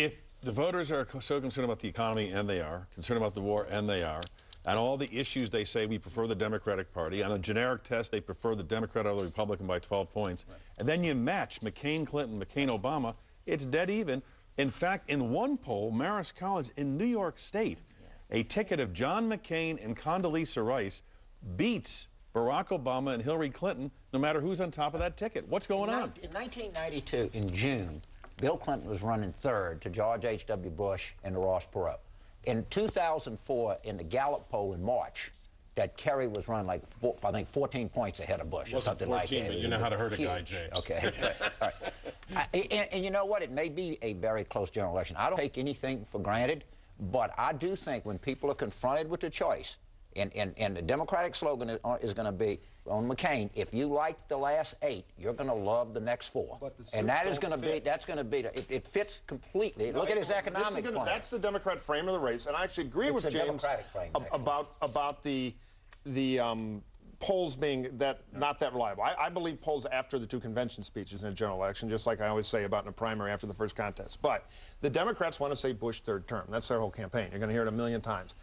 If the voters are so concerned about the economy, and they are, concerned about the war, and they are, and all the issues they say we prefer the Democratic Party, on a generic test they prefer the Democrat over the Republican by 12 points, and then you match McCain-Clinton, McCain-Obama, it's dead even. In fact, in one poll, Marist College in New York State, a ticket of John McCain and Condoleezza Rice beats Barack Obama and Hillary Clinton, no matter who's on top of that ticket. What's going on? In 1992, in June, Bill Clinton was running third to George H.W. Bush and Ross Perot. In 2004, in the Gallup poll in March, that Kerry was running like, I think, 14 points ahead of Bush or something 14, like that. But you know how to hurt a guy, James. Okay. All right. And you know what? It may be a very close general election. I don't take anything for granted, but I do think when people are confronted with the choice, and the Democratic slogan is going to be on McCain, if you like the last 8, you're going to love the next 4. And that is going to be, that's going to be, it fits completely. Look at his economic plan. That's the Democrat frame of the race, and I actually agree with James about the polls being not that reliable. I believe polls after the 2 convention speeches in a general election, just like I always say about in a primary after the first contest. But the Democrats want to say Bush third term. That's their whole campaign. You're going to hear it a million times.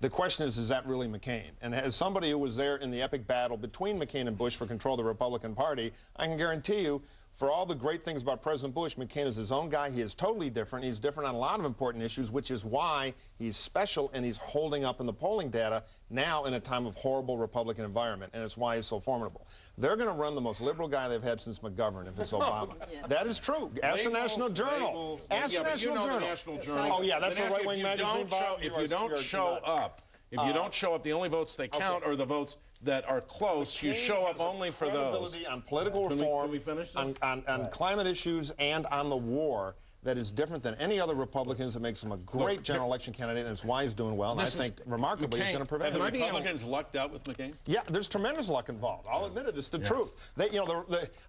The question is that really McCain? And as somebody who was there in the epic battle between McCain and Bush for control of the Republican Party, I can guarantee you, for all the great things about President Bush, McCain is his own guy. He is totally different. He's different on a lot of important issues, which is why he's special and he's holding up in the polling data now in a time of horrible Republican environment, and it's why he's so formidable. They're going to run the most liberal guy they've had since McGovern if it's Obama. Yes. That is true. Ask the National Journal. Ask the National Journal. Oh, yeah, that's a right-wing magazine. If you don't show up, the only votes they count are the votes that are close. You show up only for those. On political reform, can we finish this? on climate issues, and on the war that is different than any other Republicans. That makes him a great general election candidate, and it's why he's doing well. And I think, remarkably, he's going to prevent it. Have the Republicans lucked out with McCain? Yeah, there's tremendous luck involved. I'll admit it. It's the truth. They, you know,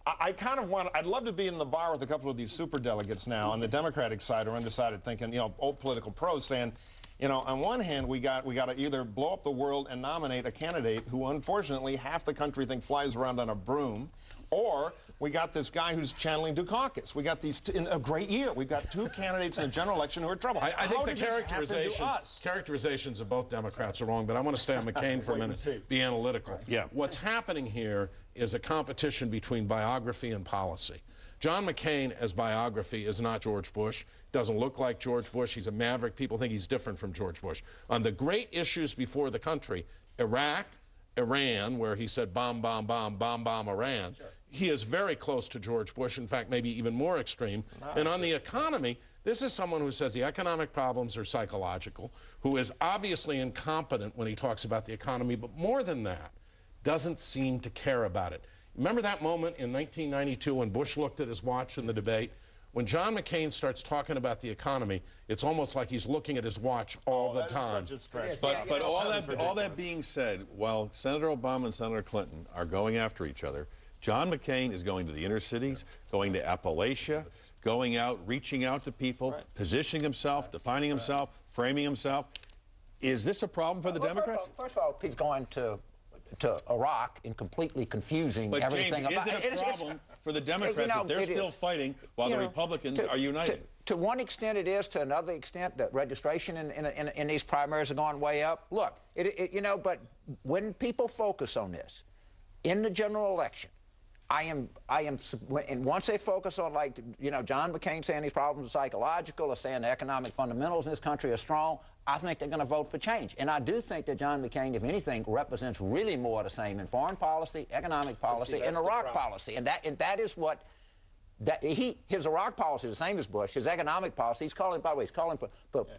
I kind of want. I'd love to be in the bar with a couple of these superdelegates now on the Democratic side or undecided, thinking, you know, old political pros saying, you know, on one hand, we got to either blow up the world and nominate a candidate who, unfortunately, half the country think flies around on a broom, or we got this guy who's channeling Dukakis. We got these in a great year. We've got 2 candidates in a general election who are in trouble. I think the characterizations of both Democrats are wrong, but I want to stay on McCain for a minute. Be analytical. Yeah. What's happening here is a competition between biography and policy. John McCain, as biography, is not George Bush. Doesn't look like George Bush. He's a maverick. People think he's different from George Bush. On the great issues before the country, Iraq, Iran, where he said bomb, bomb, bomb, bomb, bomb, Iran, he is very close to George Bush, in fact, maybe even more extreme. And on the economy, this is someone who says the economic problems are psychological, who is obviously incompetent when he talks about the economy, but more than that, doesn't seem to care about it. Remember that moment in 1992 when Bush looked at his watch in the debate? When John McCain starts talking about the economy, it's almost like he's looking at his watch all the time. But all that being said, while Senator Obama and Senator Clinton are going after each other, John McCain is going to the inner cities, going to Appalachia, going out, reaching out to people, positioning himself, defining himself, framing himself. Is this a problem for the Democrats? First of all, he's going to Iraq and completely confusing everything about it. Is it a problem for the Democrats that they're still fighting while the Republicans are united? To one extent it is. To another extent, the registration in these primaries are going way up. Look, you know, but when people focus on this in the general election, and once they focus on, like, you know, John McCain saying these problems are psychological, or saying the economic fundamentals in this country are strong, I think they're going to vote for change. And I do think that John McCain, if anything, represents really more of the same in foreign policy, economic policy, and Iraq policy. And that is what his Iraq policy is the same as Bush. His economic policy, he's calling, by the way, he's calling for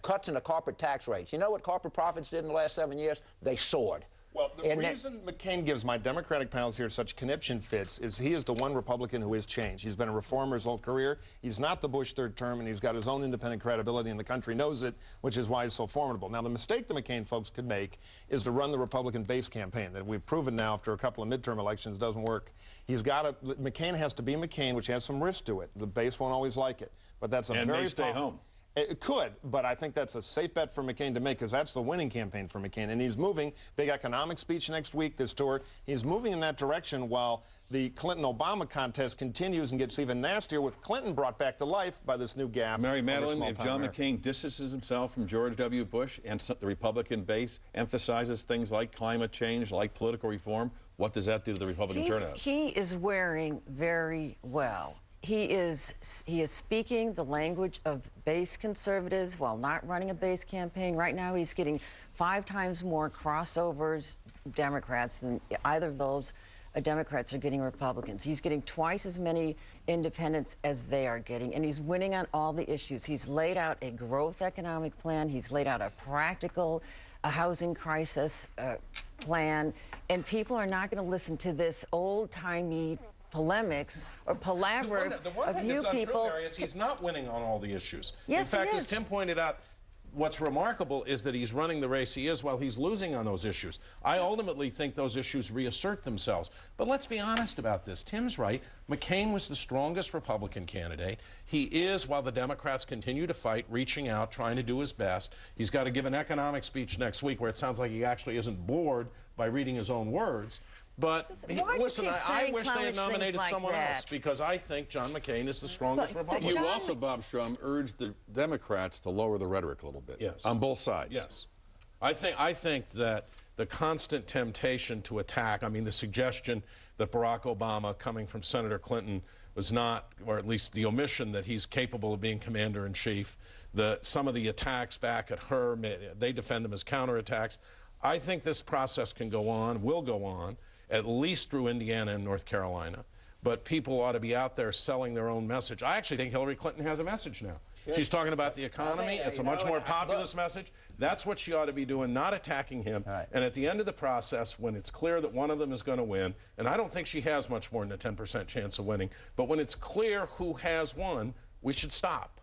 cuts in the corporate tax rates. You know what corporate profits did in the last 7 years? They soared. Well, the reason McCain gives my Democratic pals here such conniption fits is he is the one Republican who has changed. He's been a reformer his whole career. He's not the Bush third term, and he's got his own independent credibility, and the country knows it, which is why he's so formidable. Now, the mistake the McCain folks could make is to run the Republican base campaign that we've proven now after a couple of midterm elections doesn't work. McCain has to be McCain, which has some risk to it. The base won't always like it, but that's a very stay home. It could, but I think that's a safe bet for McCain to make because that's the winning campaign for McCain. And he's moving, big economic speech next week, this tour. He's moving in that direction while the Clinton-Obama contest continues and gets even nastier with Clinton brought back to life by this new gaffe. Mary Matalin, if John McCain distances himself from George W. Bush and the Republican base, emphasizes things like climate change, like political reform, what does that do to the Republican turnout? He is wearing very well. He is speaking the language of base conservatives while not running a base campaign. Right now, he's getting 5 times more crossovers Democrats than either of those Democrats are getting Republicans. He's getting twice as many independents as they are getting, and he's winning on all the issues. He's laid out a growth economic plan. He's laid out a practical housing crisis plan, and people are not going to listen to this old-timey polemics or palaver the one of thing you that's people. Untrue, Mary, is he's not winning on all the issues. Yes, in fact, he as is. Tim pointed out, what's remarkable is that he's running the race he is while he's losing on those issues. I ultimately think those issues reassert themselves. But let's be honest about this. Tim's right. McCain was the strongest Republican candidate. He is, while the Democrats continue to fight, reaching out, trying to do his best. He's got to give an economic speech next week where it sounds like he actually isn't bored by reading his own words. But listen, I wish they had nominated someone else because I think John McCain is the strongest Republican. You also, Bob Shrum, urged the Democrats to lower the rhetoric a little bit. Yes. On both sides. Yes. I think that the constant temptation to attack, I mean, the suggestion that Barack Obama, coming from Senator Clinton, was not, or at least the omission that he's capable of being commander-in-chief, some of the attacks back at her, they defend them as counterattacks. I think this process can go on, will go on, at least through Indiana and North Carolina. But people ought to be out there selling their own message. I actually think Hillary Clinton has a message now. Sure. She's talking about the economy. It's a much more populist message. That's what she ought to be doing, not attacking him. Right. And at the end of the process, when it's clear that one of them is going to win, and I don't think she has much more than a 10% chance of winning, but when it's clear who has won, we should stop.